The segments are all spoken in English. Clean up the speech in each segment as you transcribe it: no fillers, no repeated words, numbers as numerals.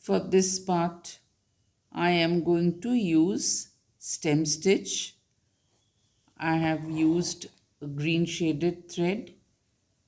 For this part, I am going to use stem stitch. I have used a green shaded thread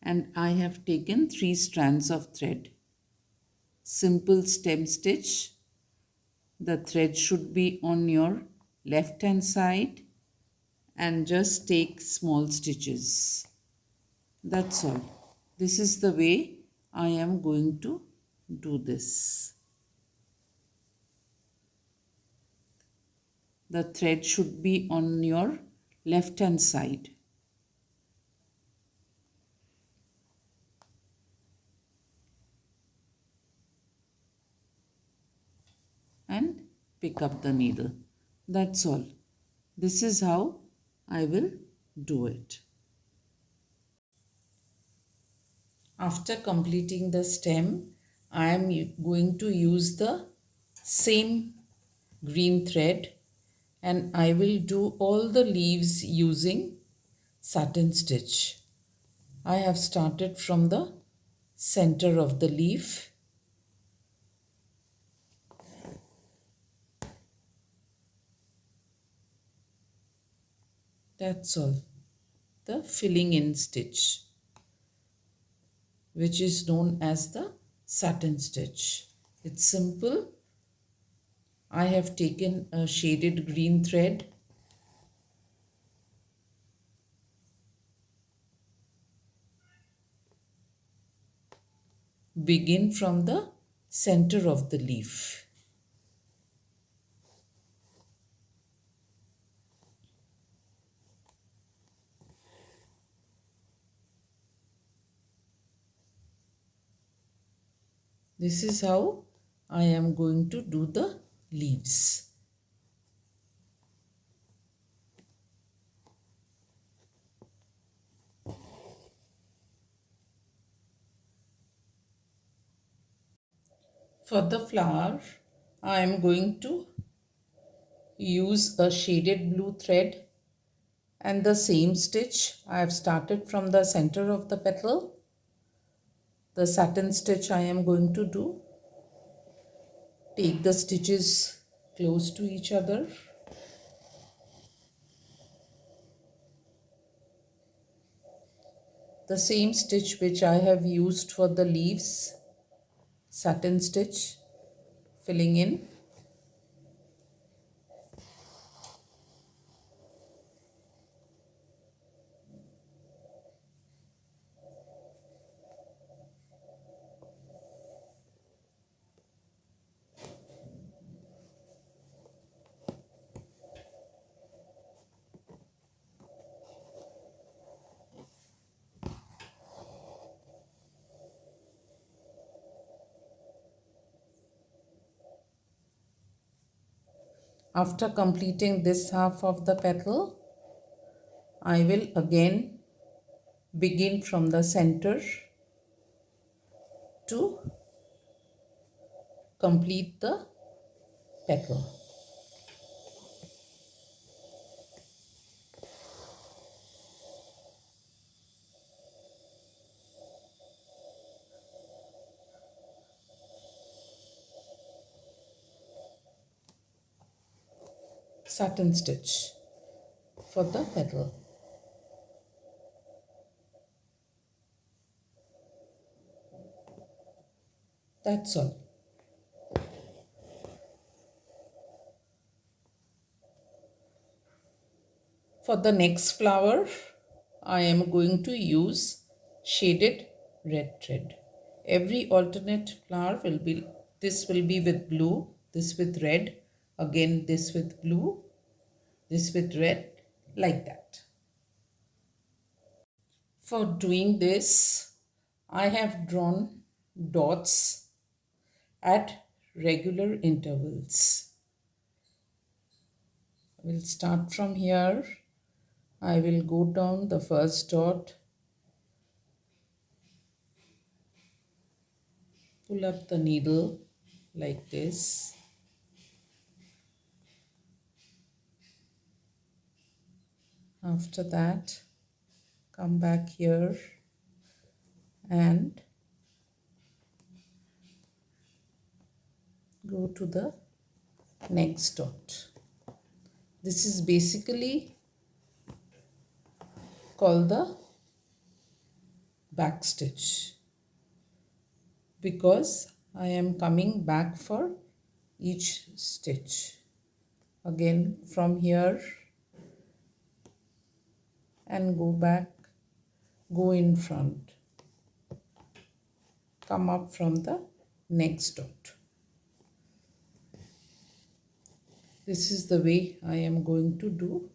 and I have taken 3 strands of thread. Simple stem stitch. The thread should be on your left hand side and just take small stitches. That's all. This is the way I am going to do this. The thread should be on your left hand side. And pick up the needle. That's all. This is how I will do it. After completing the stem, I am going to use the same green thread and I will do all the leaves using satin stitch. I have started from the center of the leaf. That's all. The filling in stitch, which is known as the satin stitch. It's simple. I have taken a shaded green thread. Begin from the center of the leaf. This is how I am going to do the leaves. For the flower, I am going to use a shaded blue thread and the same stitch. I have started from the center of the petal. The satin stitch I am going to do. Take the stitches close to each other. The same stitch which I have used for the leaves, satin stitch, filling in. After completing this half of the petal, I will again begin from the center to complete the petal. Satin stitch for the petal. That's all. For the next flower, I am going to use shaded red thread. Every alternate flower will be, this will be with blue, this with red, again this with blue, this with red, like that. For doing this, I have drawn dots at regular intervals. We'll start from here. I will go down the first dot, pull up the needle like this. After that, come back here and go to the next dot. This is basically called the back stitch because I am coming back for each stitch. Again from here and go back, go in front, come up from the next dot. This is the way I am going to do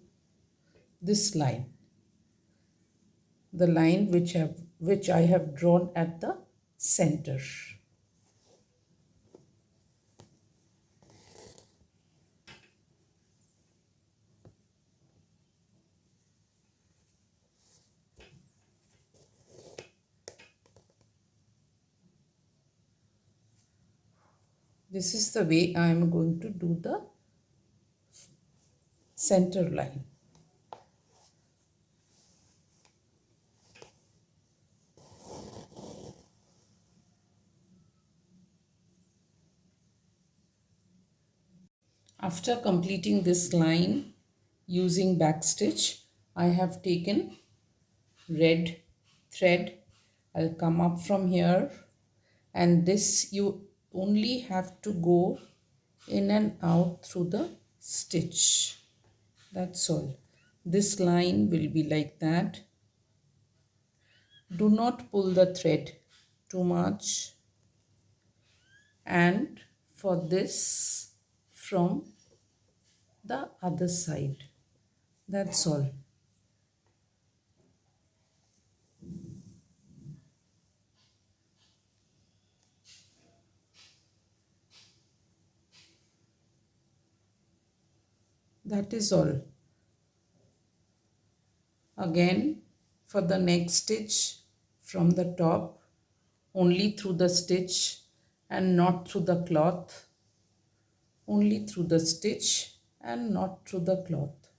this line, the line which I have drawn at the center. This is the way I am going to do the center line. After completing this line using backstitch, I have taken red thread. I'll come up from here, and this you only have to go in and out through the stitch. That's all. This line will be like that. Do not pull the thread too much. And for this from the other side. That's all. That is all. Again for the next stitch from the top only through the stitch and not through the cloth. Only through the stitch and not through the cloth.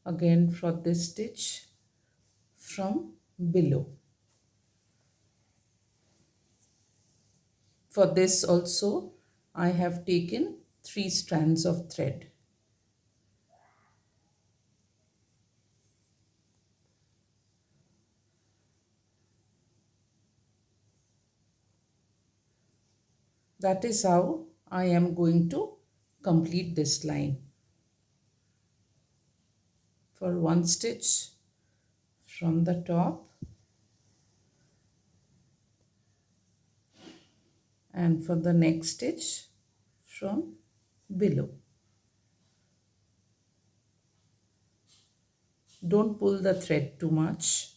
Again for this stitch from below. For this also I have taken 3 strands of thread. That is how I am going to complete this line. For one stitch from the top and for the next stitch from below. Don't pull the thread too much.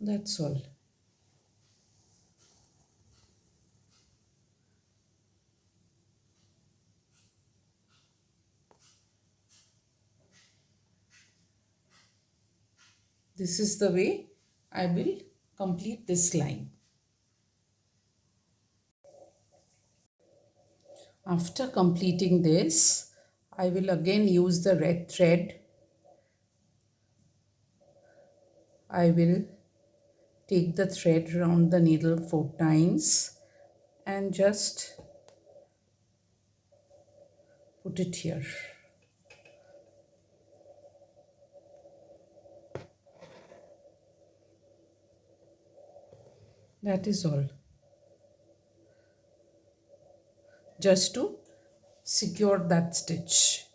That's all. This is the way I will complete this line. After completing this, I will again use the red thread. I will take the thread round the needle 4 times and just put it here. That is all. Just to secure that stitch.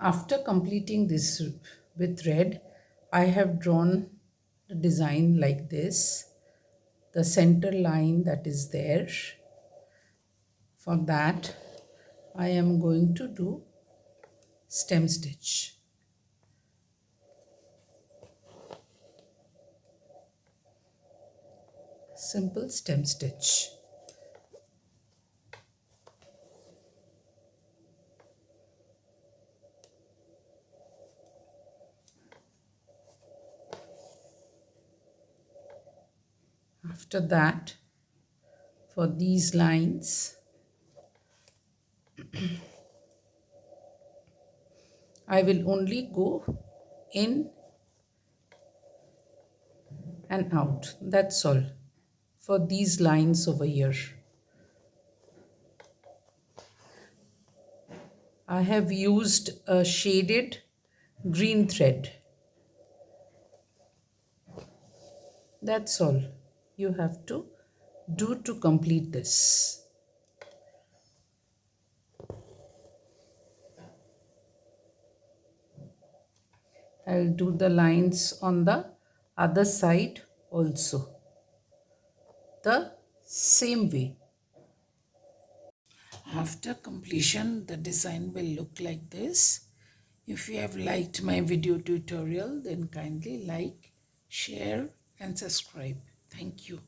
After completing this with red, I have drawn the design like this, the center line that is there. For that, I am going to do stem stitch. Simple stem stitch. After that, for these lines, I will only go in and out. That's all for these lines over here. I have used a shaded green thread. That's all you have to do to complete this. I'll do the lines on the other side also the same way. After completion, the design will look like this. If you have liked my video tutorial, then kindly like, share and subscribe. Thank you.